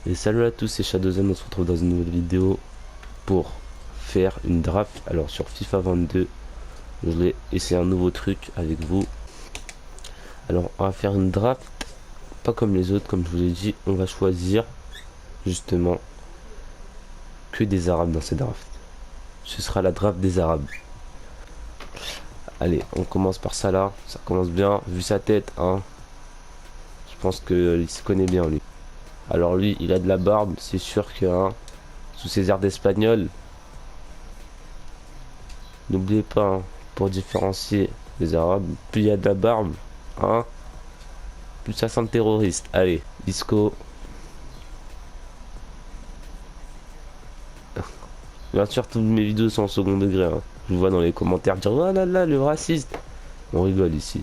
Et salut à tous, c'est Shadowzen, on se retrouve dans une nouvelle vidéo pour faire une draft. Alors sur FIFA 22, je voulais essayer un nouveau truc avec vous. Alors on va faire une draft, pas comme les autres, comme je vous l'ai dit, on va choisir justement que des arabes dans ces drafts. Ce sera la draft des arabes. Allez, on commence par ça là, ça commence bien, vu sa tête, hein. Je pense qu'il se connaît bien lui. Alors lui, il a de la barbe, c'est sûr que hein, sous ses airs d'espagnol. N'oubliez pas, hein, pour différencier les arabes, plus il y a de la barbe, hein, plus ça sent le terroriste. Allez, Isco. Bien sûr, toutes mes vidéos sont en second degré. Hein. Je vous vois dans les commentaires dire oh là là, le raciste. On rigole ici.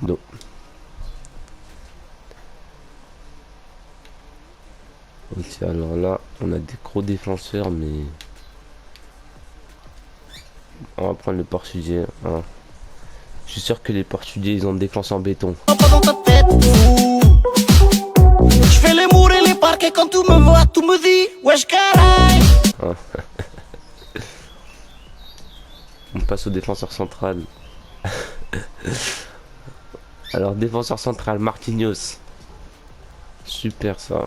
Donc. Ok, alors là, on a des gros défenseurs, mais. On va prendre le portugais. Hein. Je suis sûr que les portugais, ils ont une défense en béton. Je fais les murs et les parcs et quand tu me vois, tu me dis wesh caray. On passe au défenseur central. Alors défenseur central, Marquinhos. Super ça.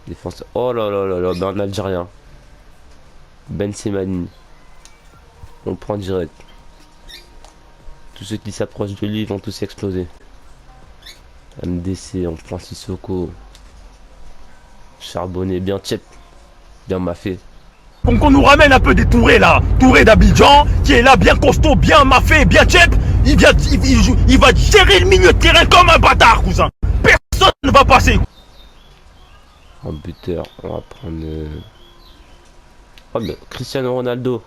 Défenseur. Oh là là là là, ben un Algérien. Ben Semani. On le prend direct. Tous ceux qui s'approchent de lui vont tous exploser. MDC, on prend Sissoko. Charbonné, bien tchep. Bien maffé. Donc on nous ramène un peu des Touré là, Touré d'Abidjan, qui est là bien costaud, bien maffé, bien tchep. Il va gérer le milieu de terrain comme un bâtard, cousin. Personne ne va passer. En buteur, on va prendre... Oh mais Cristiano Ronaldo.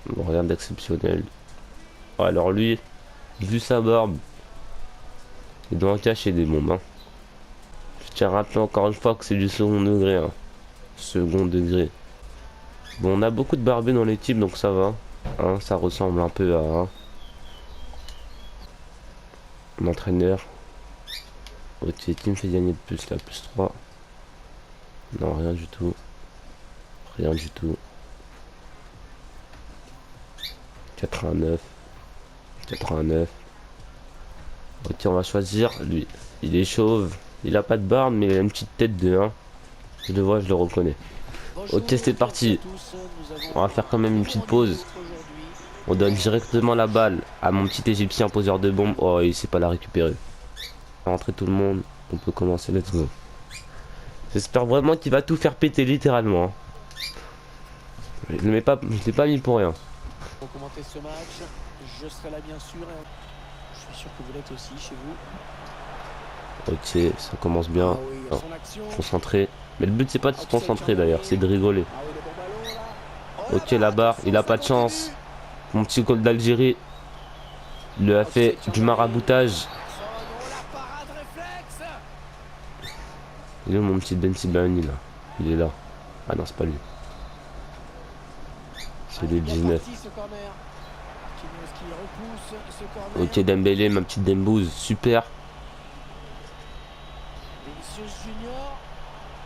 Bon, rien d'exceptionnel. Oh, alors lui, vu sa barbe, il doit en cacher des bombes. Hein. Je tiens à rappeler encore une fois que c'est du second degré. Hein. Second degré. Bon, on a beaucoup de barbus dans l'équipe, donc ça va. Hein, ça ressemble un peu à un entraîneur. Ok, qui me fait gagner de plus là, plus 3. Non, rien du tout. Rien du tout. 89. 89. Ok, on va choisir lui. Il est chauve. Il a pas de barbe, mais il a une petite tête de 1. Je le vois, je le reconnais. Ok, c'est parti. On va faire quand même une petite pause. On donne directement la balle à mon petit égyptien poseur de bombes. Oh, il sait pas la récupérer. Rentrer tout le monde. On peut commencer, let's go. J'espère vraiment qu'il va tout faire péter, littéralement. Hein. Je l'ai pas mis pour rien. Pour commenter ce match, je serai là bien sûr. Je suis sûr que vous l'êtes aussi chez vous. Ok, ça commence bien. Ah oui, Non, son action. concentré. Mais le but c'est pas de se concentrer d'ailleurs, c'est de rigoler. Ah oui, le bon ballon, là. Oh, Ok, la barre, il a pas de chance. Mon petit goal d'Algérie. Il lui a fait du maraboutage. Oh non, la parade réflexe. Il est où mon petit Ben Sibani là? Il est là. Ah non, c'est pas lui. C'est le 19. Ok, Dembélé, ma petite Dembouze, super.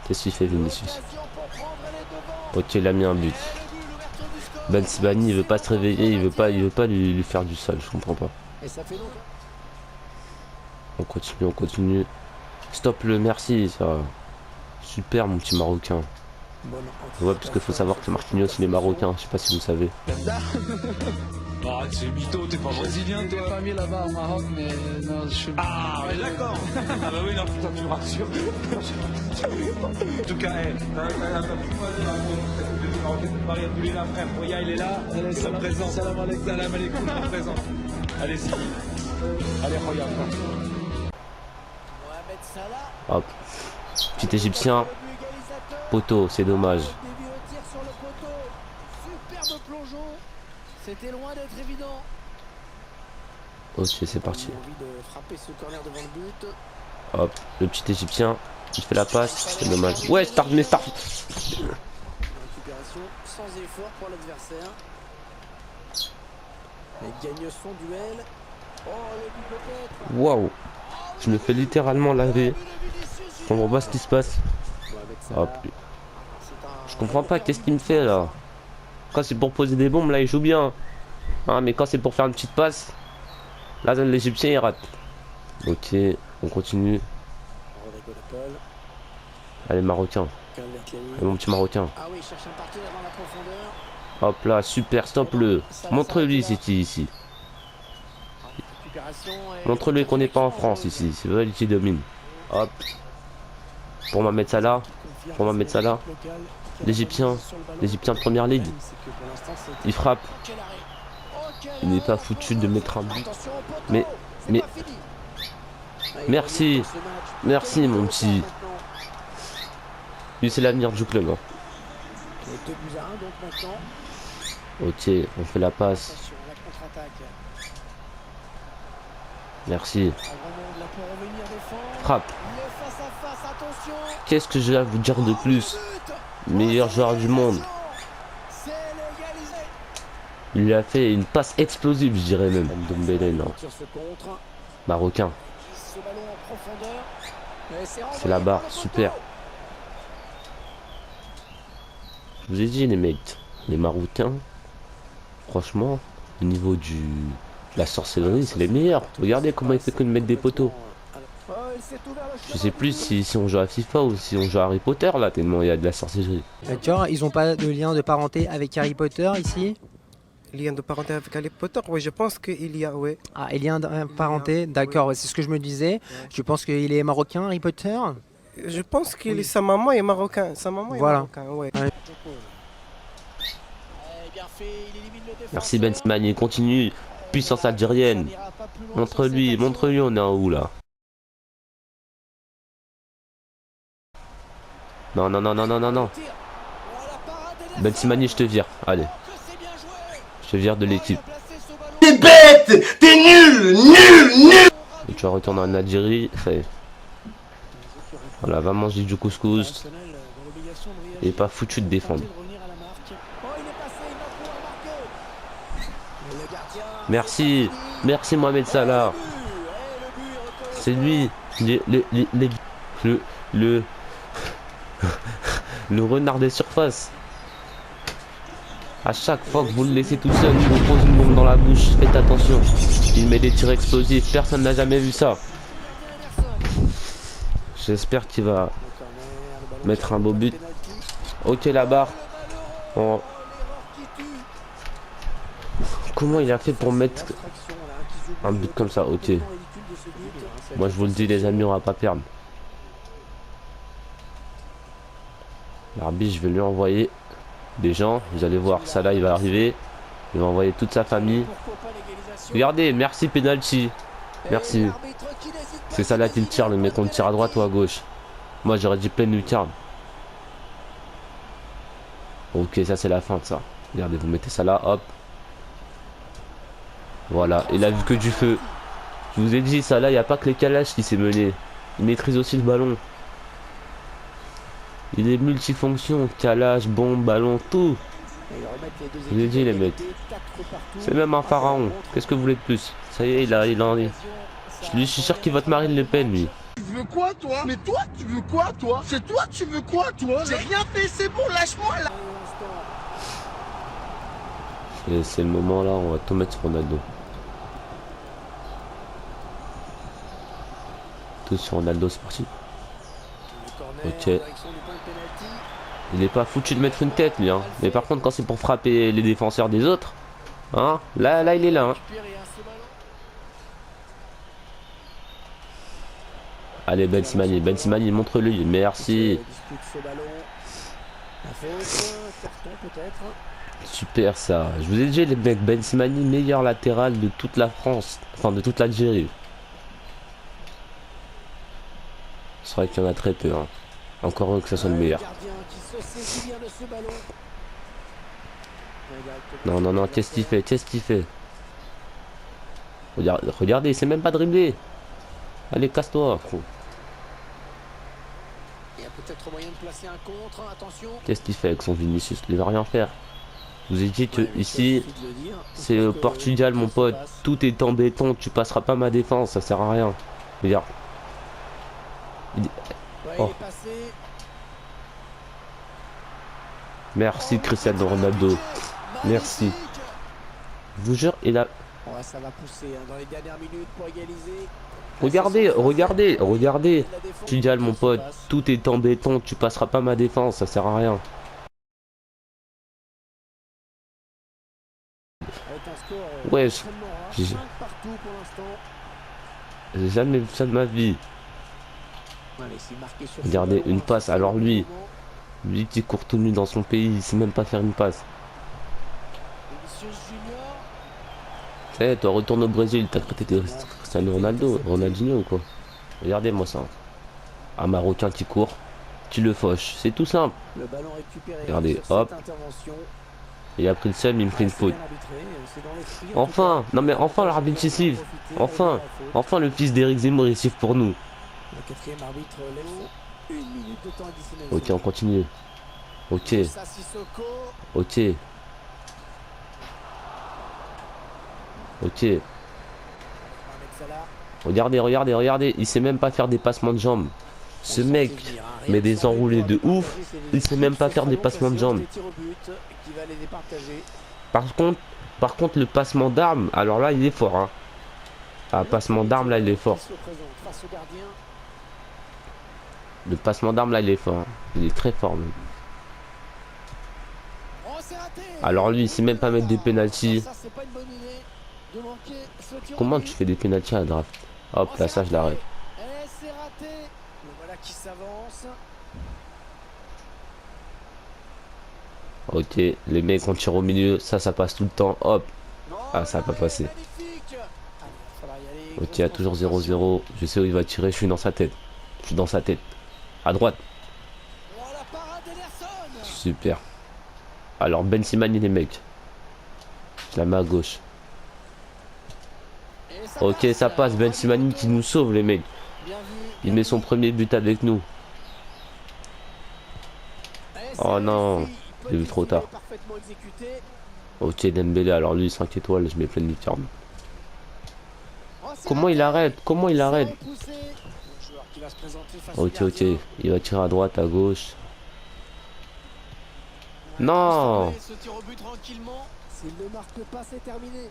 Qu'est-ce qu'il fait Vinicius? Ok, il a mis un but. Ben Sibani, il veut pas se réveiller, il veut pas lui faire du sale, je comprends pas. On continue, on continue. Stop le merci, ça. Super mon petit Marocain. Ouais, parce qu'il faut savoir que Marquinhos il est marocain, je sais pas si vous savez. Ah, c'est mytho, t'es pas brésilien, toi? J'ai pas mis là-bas au Maroc, mais non, je suis. Ah, mais d'accord. Ah, bah oui, non, putain, tu me rassures. En tout cas, Maria Boulina, frère, Roya, il est là. Allez, il présent. salam alaikum. Salam alaikum, il présent. Allez, si. Allez, Roya, Hop. Petit égyptien. Poteau, c'est dommage. Superbe plongeon. C'était loin d'être évident. Ok, c'est parti. Envie de frapper ce corner devant le but. Hop, le petit égyptien. Il fait la passe, c'est dommage. Ouais, start, mais start. Récupération sans effort pour l'adversaire. Il gagne son duel. Waouh. Je me fais littéralement laver. Je comprends pas ce qui se passe. Hop. Je comprends pas, qu'est-ce qu'il me fait là? Quand c'est pour poser des bombes, là il joue bien. Hein, mais quand c'est pour faire une petite passe, là l'Égyptien il rate. Ok, on continue. Allez, Marocain. Allez, mon petit Marocain. Hop là, super, stop-le. Montre-lui c'est qui ici. Montre-lui qu'on n'est pas en France ici. C'est vrai qui domine. Hop. Pour Mohamed Salah. Pour Mohamed Salah. L'Égyptien. L'Égyptien de première ligue. Il frappe. Il n'est pas foutu de mettre un but. Mais. Merci. Merci mon petit. Lui c'est l'avenir du club. Hein. Ok, on fait la passe. Merci. Frappe. Qu'est-ce que j'ai à vous dire de plus? Meilleur joueur du monde. Il lui a fait une passe explosive, je dirais même. Ndombele, non. Marocain. C'est la barre, super. Je vous ai dit les mecs, les Marocains, franchement, au niveau de la sorcellerie, c'est les meilleurs. Regardez comment il fait que de mettre des poteaux. Je sais plus si on joue à FIFA ou si on joue à Harry Potter là, tellement il y a de la sorcellerie. Tu vois, ils ont pas de lien de parenté avec Harry Potter ici? Lien de parenté avec Harry Potter, oui, je pense qu'il y a, oui. Ah, et lien de parenté, d'accord, ouais, c'est ce que je me disais. Je pense qu'il est marocain, Harry Potter? Je pense que sa maman est marocaine. Sa maman est marocaine, ouais. Merci Ben Slimani, continue. Puissance algérienne. Montre-lui, on est en où là? Non, non, non, non, non, non, non. Ben Slimani, je te vire. Allez. Je te vire de l'équipe. T'es bête! T'es nul! Nul! Et tu vas retourner en Algérie. Fait. Voilà, va manger du couscous. Et pas foutu de défendre. Merci. Merci Mohamed Salah. C'est lui. Le renard des surfaces. À chaque fois que vous le laissez tout seul, il vous pose une bombe dans la bouche. Faites attention. Il met des tirs explosifs. Personne n'a jamais vu ça. J'espère qu'il va mettre un beau but. Ok, la barre. Oh. Comment il a fait pour mettre un but comme ça? Ok. Moi je vous le dis les amis, on va pas perdre. L'arbitre, je vais lui envoyer des gens. Vous allez voir, Salah il va arriver. Il va envoyer toute sa famille. Regardez, merci penalty. Merci. C'est Salah qui le tire, le mec on le tire à droite ou à gauche. Moi j'aurais dit pleine lucarne. Ok, ça c'est la fin de ça. Regardez, vous mettez ça là, hop. Voilà, il a vu que du feu. Je vous ai dit, ça là, il n'y a pas que les calages qui s'est mené. Il maîtrise aussi le ballon. Il est multifonction, calage, bombe, ballon, tout. Je vous ai dit les mecs. C'est même un pharaon. Qu'est-ce que vous voulez de plus? Ça y est, il en est. Je suis sûr qu'il vote Marine Le Pen, lui. Tu veux quoi, toi? Mais toi, tu veux quoi, toi? C'est toi, tu veux quoi, toi? J'ai rien fait, c'est bon, lâche-moi, là. C'est le moment là, on va tout mettre sur Ronaldo. Tout sur Ronaldo, c'est parti. Ok. Il est pas foutu de mettre une tête lui hein. Mais par contre quand c'est pour frapper les défenseurs des autres, hein, là il est là. Hein. Allez Ben Slimani, montre-lui, merci. Super ça. Je vous ai dit les mecs, Ben Slimani, meilleur latéral de toute la France, enfin de toute l'Algérie. C'est vrai qu'il y en a très peu. Hein. Encore heureux que ça soit le meilleur. Non, qu'est-ce qu'il fait? Regardez, c'est même pas dribblé. Allez, casse-toi. Qu'est-ce qu'il fait avec son Vinicius? Il va rien faire. Je vous ai dit que Ouais, mais ici, c'est de le dire. c'est Je le pense que Portugal, mon ça pote. passe. Tout est en béton. Tu passeras pas ma défense. Ça sert à rien. Regarde. Ouais, Oh. il est passé. Merci, Oh, Cristiano le Ronaldo. piqué. Merci. Magnifique. Je vous jure, il a. Ouais, ça va pousser hein, dans les dernières minutes pour égaliser. Regardez, regardez, regardez. La défense Portugal, mon se pote. passe. Tout est en béton. Tu passeras pas ma défense. Ça sert à rien. Avec un score Ouais, extrêmement rare. j'ai 5 partout pour l'instant. j'ai jamais vu ça de ma vie. Allez, c'est marqué sur Regardez, ce ballon, une hein, passe. c'est Alors le lui, moment. lui qui court tout nu dans son pays, il sait même pas faire une passe. Vinicius Junior. Eh, toi, retourne au Brésil. T'as cru que t'étais Cristiano Ronaldo, Ronaldinho ou quoi? Regardez-moi ça. Un Marocain qui court, tu le fauches. C'est tout simple. Le ballon récupéré Regardez, sur hop. cette intervention. Il a pris le seum, il me fait une C'est faute. bien arbitré, c'est dans l'esprit, en tout Enfin, cas. non mais enfin l'arbitre ici. Profiter, Enfin, revenir à la faute. enfin le fils d'Éric Zemmour il siffle pour nous. Le quatrième arbitre Léo. 1 minute de temps additionnel. Ok, on continue. Ok, Ça, Sissoko. ok. Ok. Mohamed Salah. Regardez, regardez, regardez. Il sait même pas faire des passements de jambes. Ce On sent mec venir, hein. Rien met que des sur le enroulés plan de des ouf. partagés, c'est Il sait même pas ce faire des ballon passements de placé entre jambes. les tirs au but qui va les départager. Par contre, le passement d'armes, alors là il est fort. Hein. Ah, passement d'armes là il est fort. Qui se présente face au gardien. Le passement d'armes là il est fort. Hein. Il est très fort même. Oh, c'est raté. Alors lui il sait même pas mettre des pénaltys. Ça, c'est pas une bonne idée de manquer ce tir au Comment but. tu fais des pénaltys à la draft? Hop Oh, là c'est ça je raté. l'arrête. Eh, c'est raté. Le voilà qui s'avance. Ok, les mecs on tire au milieu, ça passe tout le temps, hop. Ah, ça a pas passé. Magnifique. Allez, il va falloir y aller. Ok, il y a toujours 0-0. Je sais où il va tirer, je suis dans sa tête. Je suis dans sa tête. À droite. Oh, la parade d'Ederson. Super. Alors Ben Simani les mecs. Je la mets à gauche. Et ça Ok, ça passe. Ben Simani qui nous sauve les mecs. Bien vu. Il met son premier but avec nous. Eh, Oh c'est non, réussi. Il peut j'ai vu trop défiler, tard. parfaitement exécuté. Ok, Dembélé, alors lui 5 étoiles, je mets plein de lucarnes. Oh, c'est Comment il raté. arrête? Comment il C'est arrête? repoussé. Le joueur qui va se présenter face au Ok, ok. gardien. Il va tirer à droite, à gauche. Non! Ce tir au but tranquillement. S'il ne marque pas, c'est terminé.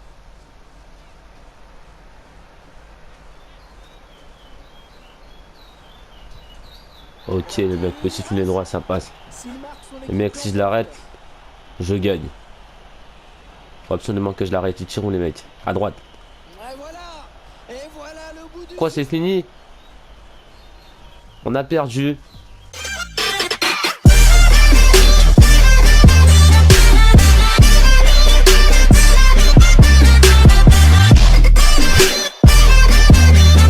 Ok, le mec, petit filet droit, ça passe. S'il marque, son Le équipe mec, si je gagne. l'arrête, je gagne. Faut absolument que je l'arrête. Ils tirent les mecs. À droite. Et voilà. Et voilà le bout du Quoi, c'est fini? On a perdu.